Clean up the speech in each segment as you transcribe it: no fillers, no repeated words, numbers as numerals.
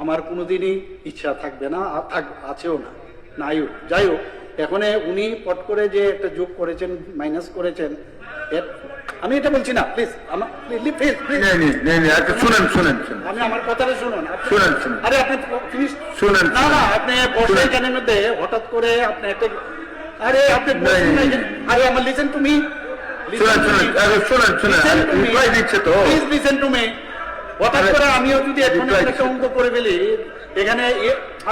আমার কোনোদিনই ইচ্ছা থাকবে না, আছেও না, নাইও। যাই হোক, এখন উনি পট করে যে একটা যোগ করেছেন, মাইনাস করেছেন, আমি এটা বলছি না, প্লিজ আমি আমার কথাটা শুনুন। আরে আপনি না না, আপনি বসে কেন মধ্যে হঠাৎ করে আপনি একটা, আরে আপনি আরে আমার লিসেন টু মি, হঠাৎ করে আমিও যদি এখন একটা অঙ্ক করে ফেলি এখানে,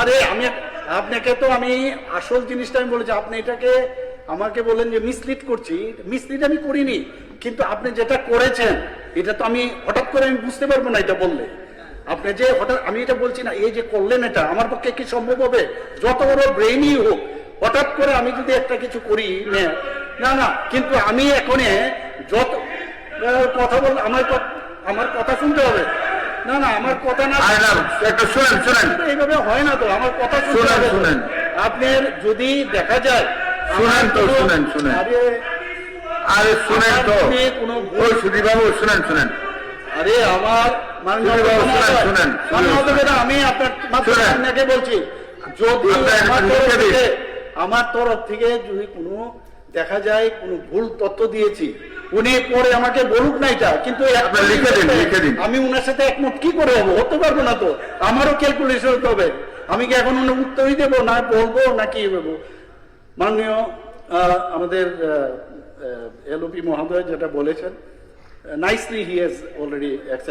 আরে আমি আপনাকে তো আমি আসল জিনিসটা আমি বলেছি, আপনি এটাকে আমাকে বলেন যে মিসলিড করছি, মিসলিড আমি করিনি, কিন্তু আপনি যেটা করেছেন এটা তো আমি হঠাৎ করে আমি বুঝতে পারবো না এটা বললে। আপনি যে হঠাৎ, আমি এটা বলছি না, এই যে করলেন এটা আমার পক্ষে কি সম্ভব হবে? যত বড় ব্রেইনই হোক, হঠাৎ করে আমি যদি একটা কিছু করি না না, কিন্তু আমি এখন যত কথা বল, আমার কথা শুনতে হবে। না না, আমার কথা না, একটা শুনেন এইভাবে হয় না তো, আমার কথা শুনেন। আপনার যদি দেখা যায় শুনেন, আরে শুনেন তো, ওই সুধীবাবু শুনেন, আরে আমার আমি আপনাকে বলছি, যদি আমার তরফ থেকে যদি কোনো দেখা যায় কোনো ভুল তথ্য দিয়েছি, উনি পরে আমাকে বলুক না এটা, কিন্তু লিখে দিন। আমি উনার সাথে একমত কি করে হবো? হতে পারবো না তো, আমারও ক্যালকুলেশন হতে হবে। আমি কি এখন উত্তরই দেবো, না বলবো, না কি দেবো? মাননীয় আমাদের এলওপি মহোদয় যেটা বলেছেন, নাইসলি হি হ্যাজ অলরেডি